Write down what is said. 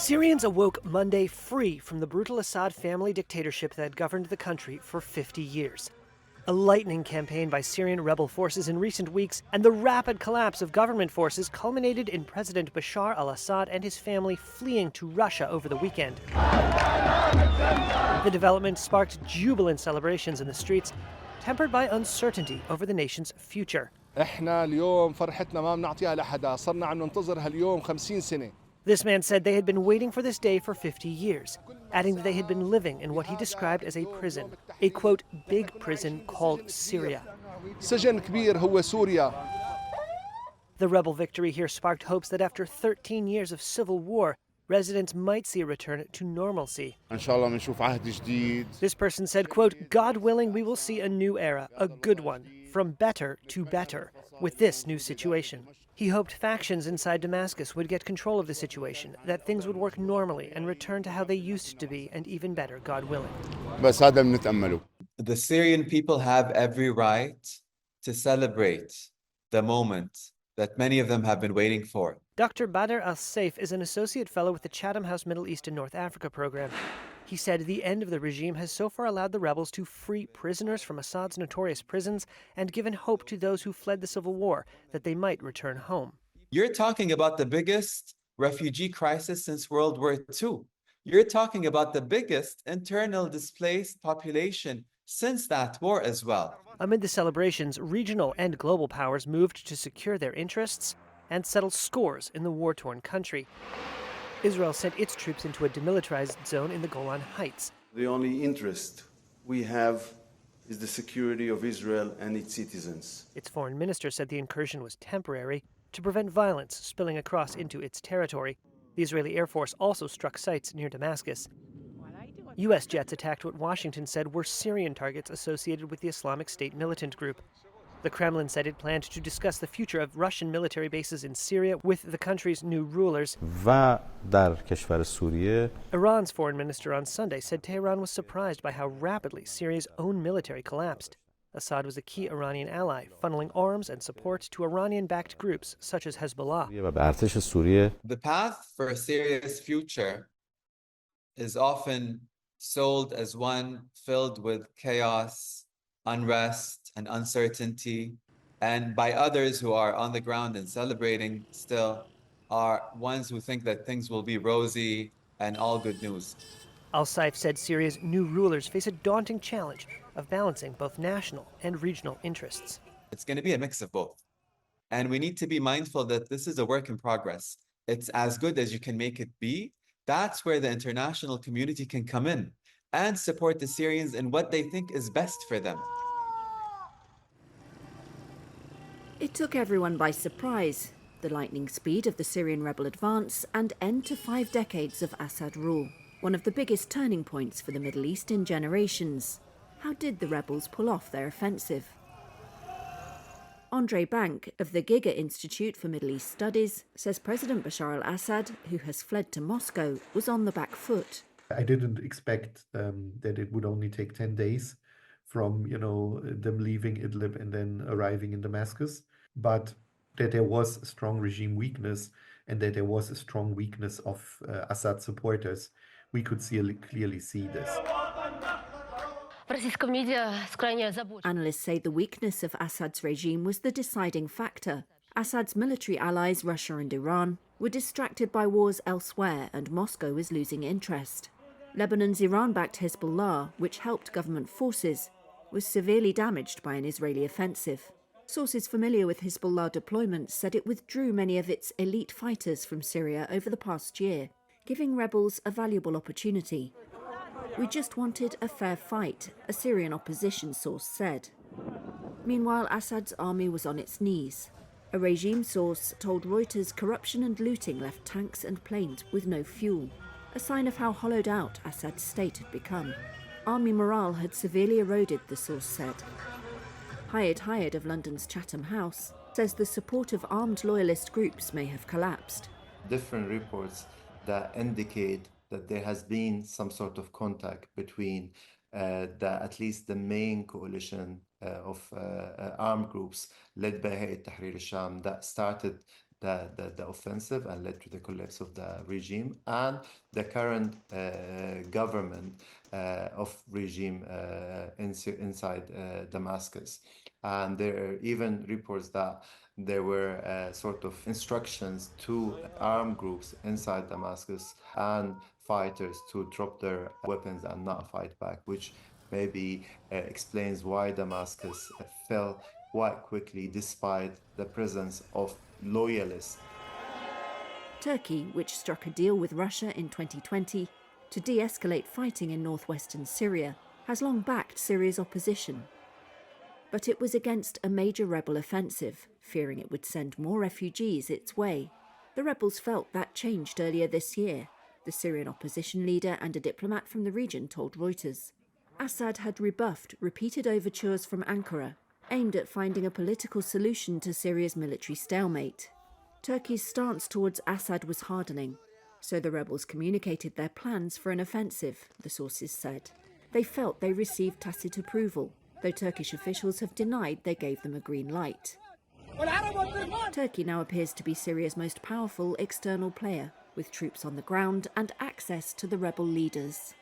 Syrians awoke Monday free from the brutal Assad family dictatorship that had governed the country for 50 years. A lightning campaign by Syrian rebel forces in recent weeks and the rapid collapse of government forces culminated in President Bashar al-Assad and his family fleeing to Russia over the weekend. The development sparked jubilant celebrations in the streets, tempered by uncertainty over the nation's future. احنا اليوم فرحتنا ما بنعطيها لحدا، صرنا عم ننتظر هاليوم 50 سنة. This man said they had been waiting for this day for 50 years, adding that they had been living in what he described as a prison, a quote, big prison called Syria. سجن كبير هو سوريا. The rebel victory here sparked hopes that after 13 years of civil war, residents might see a return to normalcy. إن شاء الله بنشوف عهد جديد. This person said, quote, God willing, we will see a new era, a good one, from better to better, with this new situation. He hoped factions inside Damascus would get control of the situation, that things would work normally and return to how they used to be, and even better, God willing. بس هذا بنتأمله. The Syrian people have every right to celebrate the moment that many of them have been waiting for. Dr. Badr al-Saif is an associate fellow with the Chatham House Middle East and North Africa program. He said the end of the regime has so far allowed the rebels to free prisoners from Assad's notorious prisons and given hope to those who fled the civil war that they might return home. You're talking about the biggest refugee crisis since World War II. You're talking about the biggest internal displaced population since that war as well. Amid the celebrations, regional and global powers moved to secure their interests and settle scores in the war-torn country. Israel sent its troops into a demilitarized zone in the Golan Heights. The only interest we have is the security of Israel and its citizens. Its foreign minister said the incursion was temporary to prevent violence spilling across into its territory. The Israeli Air Force also struck sites near Damascus. U.S. jets attacked what Washington said were Syrian targets associated with the Islamic State militant group. The Kremlin said it planned to discuss the future of Russian military bases in Syria with the country's new rulers. Iran's foreign minister on Sunday said Tehran was surprised by how rapidly Syria's own military collapsed. Assad was a key Iranian ally, funneling arms and support to Iranian-backed groups such as Hezbollah. The path for Syria's future is often sold as one filled with chaos, unrest, and uncertainty, and by others who are on the ground and celebrating still are ones who think that things will be rosy and all good news. Al-Saif said Syria's new rulers face a daunting challenge of balancing both national and regional interests. It's going to be a mix of both. And we need to be mindful that this is a work in progress. It's as good as you can make it be. That's where the international community can come in and support the Syrians in what they think is best for them. It took everyone by surprise, the lightning speed of the Syrian rebel advance and end to 5 decades of Assad rule, one of the biggest turning points for the Middle East in generations. How did the rebels pull off their offensive? Andre Bank of the Giga Institute for Middle East Studies says President Bashar al-Assad, who has fled to Moscow, was on the back foot. I didn't expect that it would only take 10 days from, them leaving Idlib and then arriving in Damascus, but that there was a strong regime weakness and that there was a strong weakness of Assad supporters. We could clearly see this. Analysts say the weakness of Assad's regime was the deciding factor. Assad's military allies, Russia and Iran, were distracted by wars elsewhere and Moscow was losing interest. Lebanon's Iran-backed Hezbollah, which helped government forces, was severely damaged by an Israeli offensive. Sources familiar with Hezbollah deployments said it withdrew many of its elite fighters from Syria over the past year, giving rebels a valuable opportunity. We just wanted a fair fight, a Syrian opposition source said. Meanwhile, Assad's army was on its knees. A regime source told Reuters corruption and looting left tanks and planes with no fuel, a sign of how hollowed out Assad's state had become. Army morale had severely eroded, the source said. Hayed of London's Chatham House says the support of armed loyalist groups may have collapsed. Different reports that indicate that there has been some sort of contact between at least the main coalition of armed groups led by Hayat Tahrir al-Sham that started the offensive and led to the collapse of the regime, and the current government of regime inside Damascus. And there are even reports that there were sort of instructions to armed groups inside Damascus and fighters to drop their weapons and not fight back, which maybe explains why Damascus fell quite quickly despite the presence of loyalists. Turkey, which struck a deal with Russia in 2020 to de-escalate fighting in northwestern Syria, has long backed Syria's opposition. But it was against a major rebel offensive, fearing it would send more refugees its way. The rebels felt that changed earlier this year, the Syrian opposition leader and a diplomat from the region told Reuters. Assad had rebuffed repeated overtures from Ankara, aimed at finding a political solution to Syria's military stalemate. Turkey's stance towards Assad was hardening, so the rebels communicated their plans for an offensive, the sources said. They felt they received tacit approval, though Turkish officials have denied they gave them a green light. Turkey now appears to be Syria's most powerful external player, with troops on the ground and access to the rebel leaders.